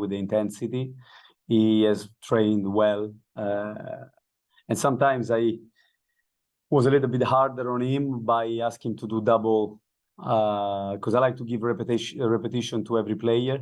with the intensity. He has trained well. And sometimes I was a little bit harder on him by asking him to do double, because I like to give repetition to every player.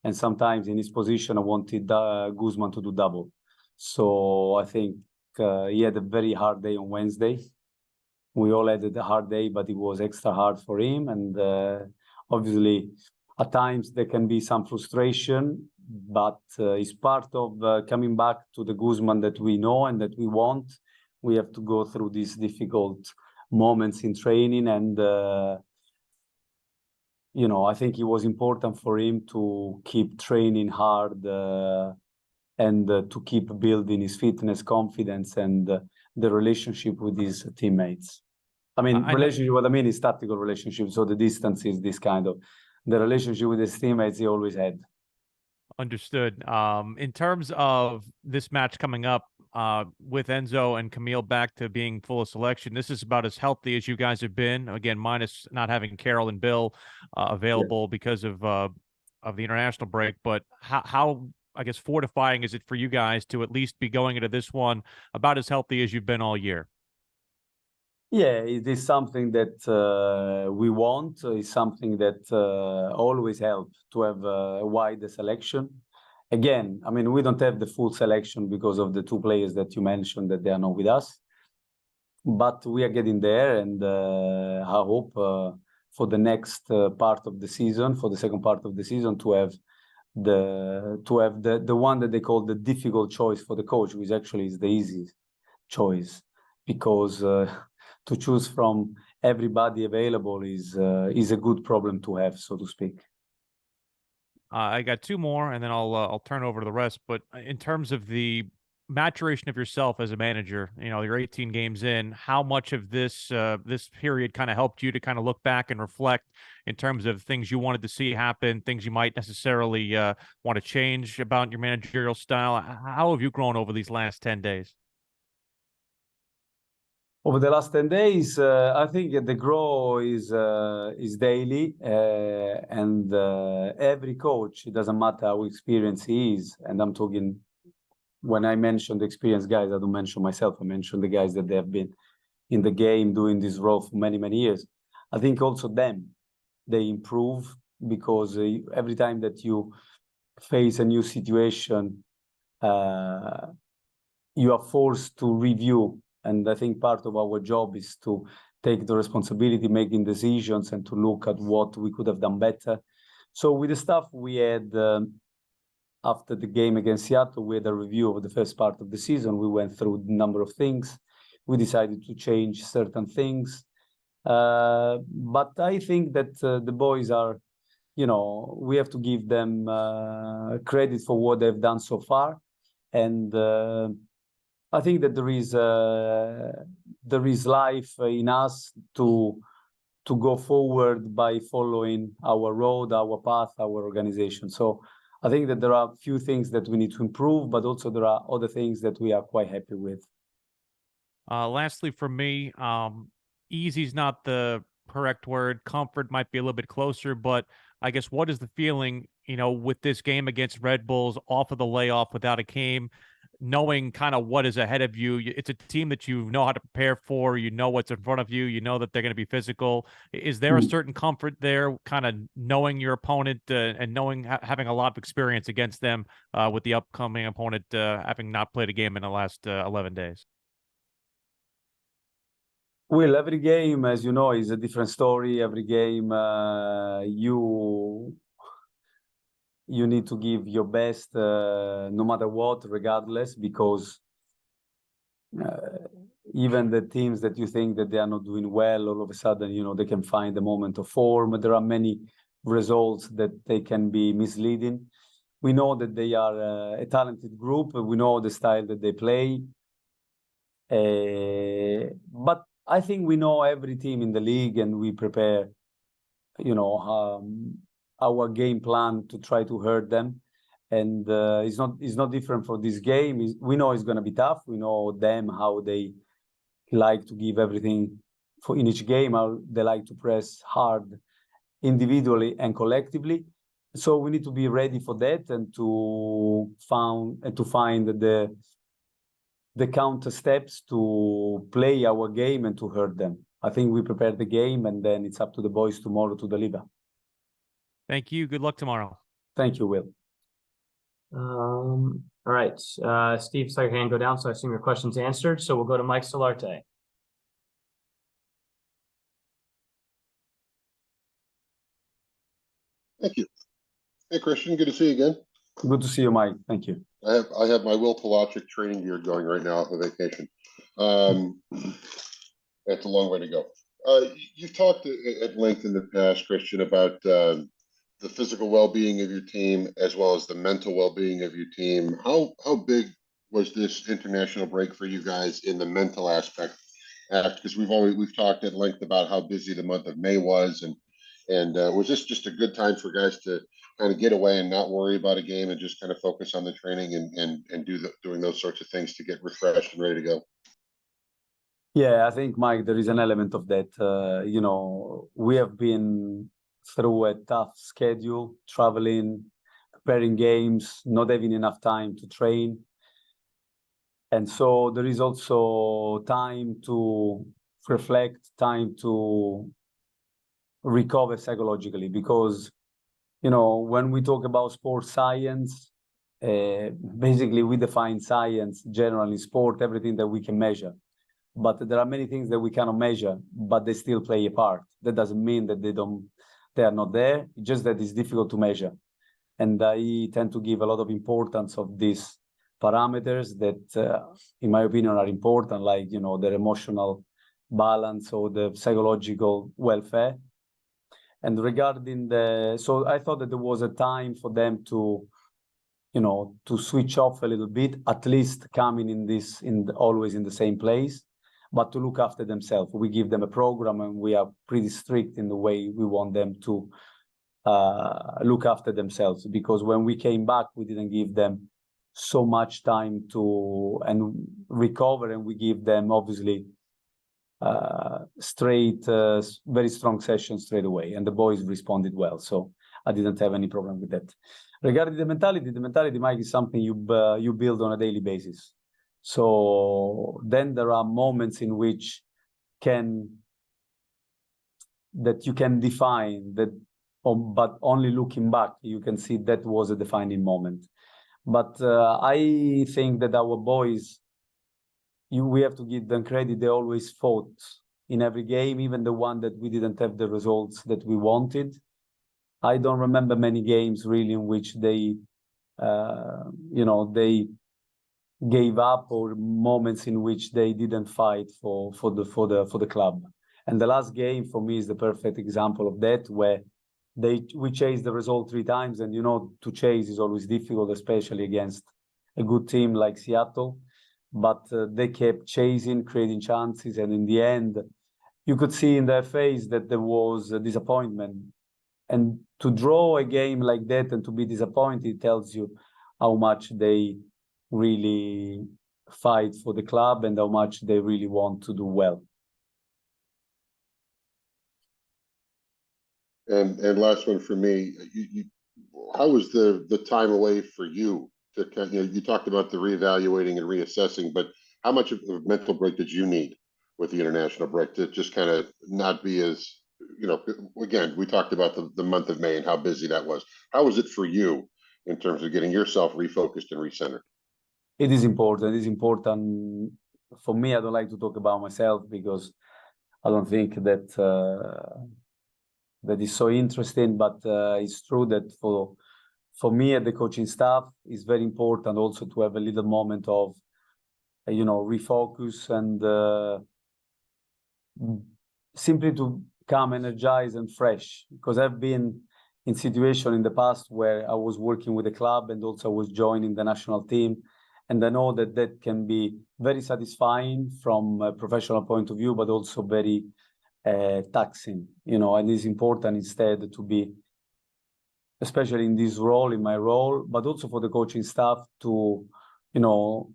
And sometimes in his position, I wanted Guzman to do double. So I think he had a very hard day on Wednesday. We all had a hard day, but it was extra hard for him. And obviously, at times there can be some frustration, but it's part of coming back to the Guzman that we know and that we want. We have to go through these difficult moments in training. And, you know, I think it was important for him to keep training hard and to keep building his fitness, confidence, and the relationship with his teammates. I mean, relationship, what I mean is tactical relationship. So the distance is this kind of, the relationship with his teammates he always had. Understood. In terms of this match coming up, with Enzo and Camille back to being full of selection, this is about as healthy as you guys have been. Again, minus not having Carol and Bill available because of the international break. But how, I guess, fortifying is it for you guys to at least be going into this one about as healthy as you've been all year? Yeah, it is something that we want. It's something that always helps to have a wider selection. Again, I mean, we don't have the full selection because of the two players that you mentioned that they are not with us. But we are getting there, and I hope for the next part of the season, for the second part of the season, to have the one that they call the difficult choice for the coach, which actually is the easy choice, because to choose from everybody available is a good problem to have, so to speak. I got two more, and then I'll turn over to the rest. But in terms of the maturation of yourself as a manager, you know, you're 18 games in. How much of this this period kind of helped you to kind of look back and reflect in terms of things you wanted to see happen, things you might necessarily want to change about your managerial style? How have you grown over these last 10 days? Over the last 10 days, I think the growth is daily, and every coach, it doesn't matter how experienced he is, and I'm talking, when I mention the experienced guys, I don't mention myself, I mention the guys that they have been in the game doing this role for many, many years. I think also they improve, because every time that you face a new situation, you are forced to review. And I think part of our job is to take the responsibility, making decisions, and to look at what we could have done better. So with the stuff we had after the game against Seattle, we had a review of the first part of the season. We went through a number of things. We decided to change certain things. But I think that the boys are, you know, we have to give them credit for what they've done so far. And I think that there is life in us to go forward by following our road, our path, our organization. So I think that there are a few things that we need to improve, but also there are other things that we are quite happy with. Lastly, for me, easy is not the correct word. Comfort might be a little bit closer, but I guess what is the feeling, you know, with this game against Red Bulls, off of the layoff without a game, knowing kind of what is ahead of you? It's a team that you know how to prepare for. You know what's in front of you. You know that they're going to be physical. Is there a certain comfort there, kind of knowing your opponent and knowing having a lot of experience against them with the upcoming opponent having not played a game in the last 11 days? Well, every game, as you know, is a different story. Every game, you need to give your best, no matter what, regardless, because even the teams that you think that they are not doing well, all of a sudden, you know, they can find a moment of form. There are many results that they can be misleading. We know that they are a talented group. We know the style that they play. But I think we know every team in the league, and we prepare, you know, our game plan to try to hurt them. And it's not different for this game. We know it's going to be tough. We know them, how they like to give everything in each game, how they like to press hard individually and collectively. So we need to be ready for that and to find the counter steps to play our game and to hurt them. I think we prepared the game, and then it's up to the boys tomorrow to deliver. Thank you. Good luck tomorrow. Thank you, Will. All right. Steve, saw your hand go down, so I assume your question's answered. So we'll go to Mike Solarte. Thank you. Hey, Christian, good to see you again. Good to see you, Mike. Thank you. I have my Will Pelagic training gear going right now on vacation. That's a long way to go. You've talked at length in the past, Christian, about the physical well-being of your team as well as the mental well-being of your team. How big was this international break for you guys in the mental aspect? Because we've talked at length about how busy the month of May was, and was this just a good time for guys to kind of get away and not worry about a game and just kind of focus on the training and doing those sorts of things to get refreshed and ready to go? Yeah, I think, Mike, there is an element of that. We have been through a tough schedule, traveling, preparing games, not having enough time to train. And so there is also time to reflect, time to recover psychologically, because, when we talk about sports science, basically we define science generally sport, everything that we can measure. But there are many things that we cannot measure, but they still play a part. That doesn't mean that they are not there, it's just that it's difficult to measure. And I tend to give a lot of importance of these parameters that, in my opinion, are important, like, their emotional balance or the psychological welfare. And regarding so I thought that there was a time for them to, to switch off a little bit, at least coming always in the same place, but to look after themselves. We give them a program, and we are pretty strict in the way we want them to look after themselves, because when we came back, we didn't give them so much time to recover, and we give them obviously very strong sessions straight away, and the boys responded well. So I didn't have any problem with that. Regarding the mentality, Mike, is something you build on a daily basis. So then there are moments in which you can define that, but only looking back, you can see that was a defining moment. But I think that our boys, we have to give them credit. They always fought in every game, even the one that we didn't have the results that we wanted. I don't remember many games really in which they gave up, or moments in which they didn't fight for the club. And the last game for me is the perfect example of that, where we chased the result 3 times, and to chase is always difficult, especially against a good team like Seattle. But they kept chasing, creating chances, and in the end, you could see in their face that there was a disappointment. And to draw a game like that and to be disappointed tells you how much they really fight for the club and how much they really want to do well. And last one for me, how was the time away for you to you talked about the reevaluating and reassessing, but how much of a mental break did you need with the international break to just kind of not be as, again, we talked about the month of May and how busy that was. How was it for you in terms of getting yourself refocused and recentered? It is important. It is important for me. I don't like to talk about myself because I don't think that that is so interesting, but it's true that for me and the coaching staff, it's very important also to have a little moment of, refocus and simply to come energized and fresh. Because I've been in situation in the past where I was working with the club and also was joining the national team, and I know that can be very satisfying from a professional point of view, but also very taxing, and it's important instead to be, especially in this role, in my role, but also for the coaching staff to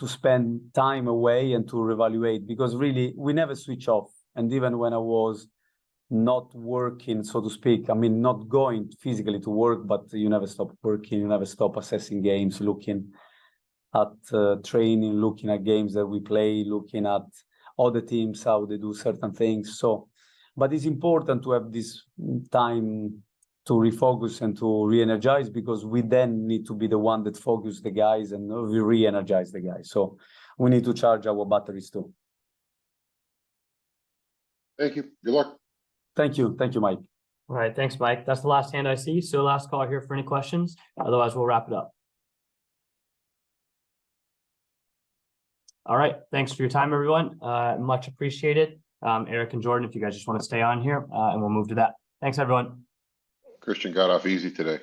spend time away and to reevaluate, because really we never switch off. And even when I was not working, so to speak. I mean, not going physically to work, but you never stop working, you never stop assessing games, looking at training, looking at games that we play, looking at other teams, how they do certain things. So, but it's important to have this time to refocus and to re-energize, because we then need to be the one that focus the guys and we re-energize the guys. So we need to charge our batteries too. Thank you. Good luck. Thank you, Mike. All right, thanks, Mike. That's the last hand I see. So last call here for any questions. Otherwise, we'll wrap it up. All right, thanks for your time, everyone. Much appreciated. Eric and Jordan, if you guys just want to stay on here, and we'll move to that. Thanks, everyone. Christian got off easy today.